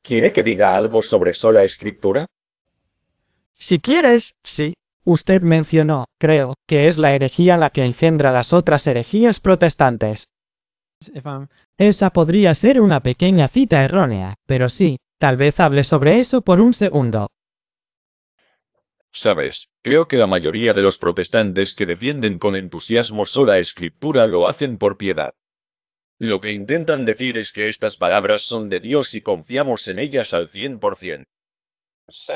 ¿Quiere que diga algo sobre sola escritura? Si quieres, sí. Usted mencionó, creo, que es la herejía la que engendra las otras herejías protestantes. Esa podría ser una pequeña cita errónea, pero sí, tal vez hable sobre eso por un segundo. Sabes, creo que la mayoría de los protestantes que defienden con entusiasmo sola escritura lo hacen por piedad. Lo que intentan decir es que estas palabras son de Dios y confiamos en ellas al 100%. Sí.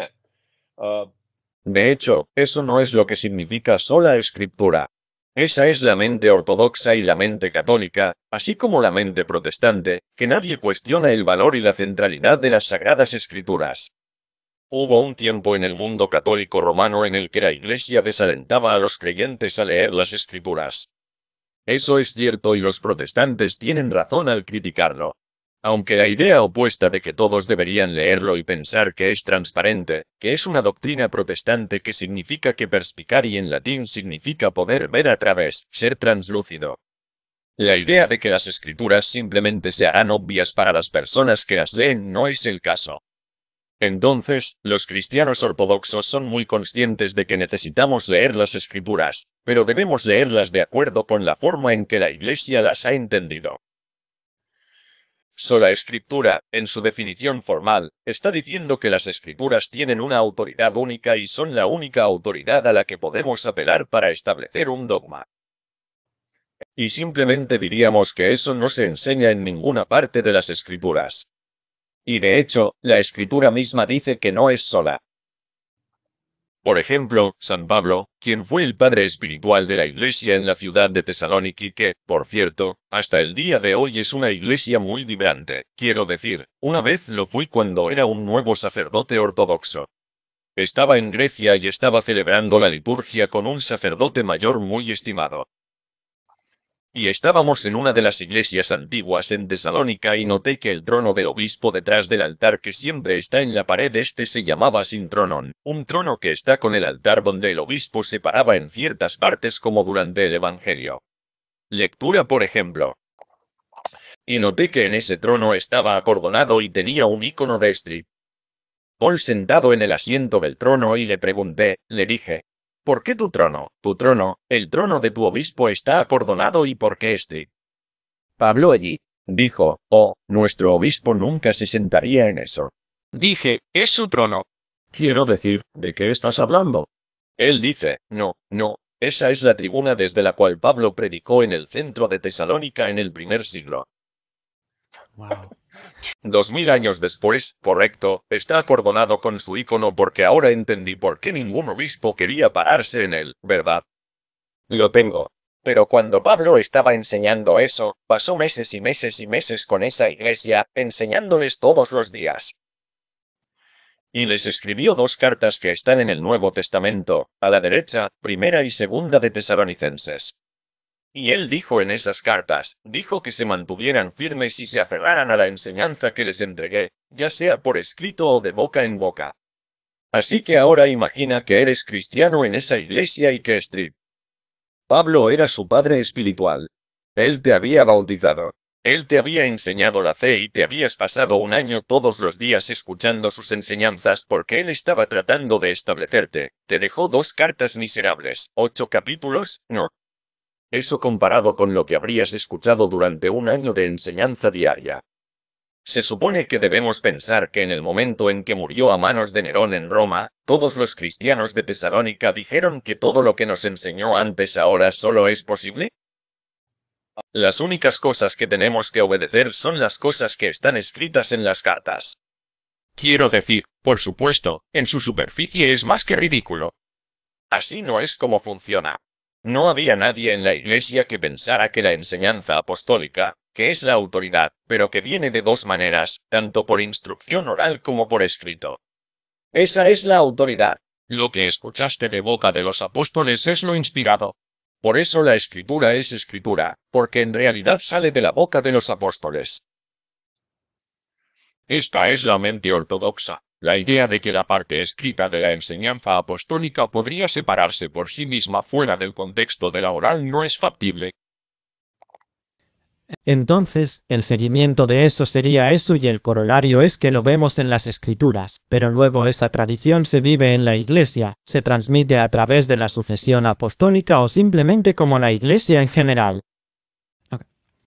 De hecho, eso no es lo que significa sola escritura. Esa es la mente ortodoxa y la mente católica, así como la mente protestante, que nadie cuestiona el valor y la centralidad de las sagradas escrituras. Hubo un tiempo en el mundo católico romano en el que la Iglesia desalentaba a los creyentes a leer las escrituras. Eso es cierto y los protestantes tienen razón al criticarlo. Aunque la idea opuesta de que todos deberían leerlo y pensar que es transparente, que es una doctrina protestante que significa que perspicari en latín significa poder ver a través, ser translúcido. La idea de que las escrituras simplemente se harán obvias para las personas que las leen no es el caso. Entonces, los cristianos ortodoxos son muy conscientes de que necesitamos leer las escrituras, pero debemos leerlas de acuerdo con la forma en que la Iglesia las ha entendido. Sola escritura, en su definición formal, está diciendo que las escrituras tienen una autoridad única y son la única autoridad a la que podemos apelar para establecer un dogma. Y simplemente diríamos que eso no se enseña en ninguna parte de las escrituras. Y de hecho, la escritura misma dice que no es sola. Por ejemplo, San Pablo, quien fue el padre espiritual de la iglesia en la ciudad de Tesalónica y que, por cierto, hasta el día de hoy es una iglesia muy vibrante, quiero decir, una vez lo fui cuando era un nuevo sacerdote ortodoxo. Estaba en Grecia y estaba celebrando la liturgia con un sacerdote mayor muy estimado. Y estábamos en una de las iglesias antiguas en Tesalónica y noté que el trono del obispo detrás del altar que siempre está en la pared se llamaba Sintronon, un trono que está con el altar donde el obispo se paraba en ciertas partes como durante el Evangelio. Lectura por ejemplo. Y noté que en ese trono estaba acordonado y tenía un icono de Strip. Paul sentado en el asiento del trono y le pregunté, le dije, ¿por qué tu trono, el trono de tu obispo está acordonado y por qué Strip? Pablo allí, dijo, oh, nuestro obispo nunca se sentaría en eso. Dije, es su trono. Quiero decir, ¿de qué estás hablando? Él dice, no, esa es la tribuna desde la cual Pablo predicó en el centro de Tesalónica en el primer siglo. Wow. 2000 años después, correcto, está acordonado con su icono porque ahora entendí por qué ningún obispo quería pararse en él, ¿verdad? Lo tengo. Pero cuando Pablo estaba enseñando eso, pasó meses y meses y meses con esa iglesia, enseñándoles todos los días. Y les escribió 2 cartas que están en el Nuevo Testamento, a la derecha, primera y segunda de Tesalonicenses. Y él dijo en esas cartas, dijo que se mantuvieran firmes y se aferraran a la enseñanza que les entregué, ya sea por escrito o de boca en boca. Así que ahora imagina que eres cristiano en esa iglesia y que Pablo era su padre espiritual. Él te había bautizado. Él te había enseñado la fe y te habías pasado un año todos los días escuchando sus enseñanzas porque él estaba tratando de establecerte. Te dejó 2 cartas miserables, 8 capítulos, no. Eso comparado con lo que habrías escuchado durante un año de enseñanza diaria. Se supone que debemos pensar que en el momento en que murió a manos de Nerón en Roma, todos los cristianos de Tesalónica dijeron que todo lo que nos enseñó antes ahora solo es posible. Las únicas cosas que tenemos que obedecer son las cosas que están escritas en las cartas. Quiero decir, por supuesto, en su superficie es más que ridículo. Así no es como funciona. No había nadie en la iglesia que pensara que la enseñanza apostólica, que es la autoridad, pero que viene de 2 maneras, tanto por instrucción oral como por escrito. Esa es la autoridad. Lo que escuchaste de boca de los apóstoles es lo inspirado. Por eso la escritura es escritura, porque en realidad sale de la boca de los apóstoles. Esta es la mente ortodoxa. La idea de que la parte escrita de la enseñanza apostólica podría separarse por sí misma fuera del contexto de la oral no es factible. Entonces, el seguimiento de eso sería eso y el corolario es que lo vemos en las escrituras, pero luego esa tradición se vive en la iglesia, se transmite a través de la sucesión apostólica o simplemente como la iglesia en general.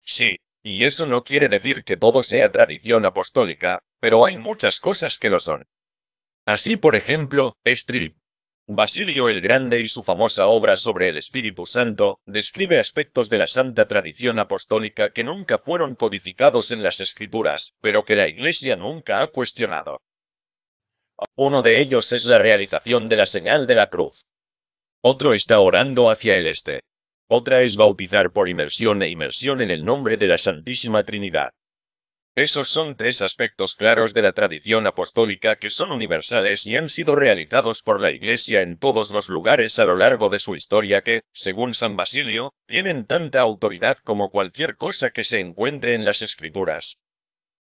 Sí, y eso no quiere decir que todo sea tradición apostólica, pero hay muchas cosas que lo son. Así por ejemplo, Basilio el Grande y su famosa obra sobre el Espíritu Santo, describe aspectos de la santa tradición apostólica que nunca fueron codificados en las Escrituras, pero que la Iglesia nunca ha cuestionado. Uno de ellos es la realización de la señal de la cruz. Otro está orando hacia el este. Otra es bautizar por inmersión e inmersión en el nombre de la Santísima Trinidad. Esos son tres aspectos claros de la tradición apostólica que son universales y han sido realizados por la Iglesia en todos los lugares a lo largo de su historia que, según San Basilio, tienen tanta autoridad como cualquier cosa que se encuentre en las Escrituras.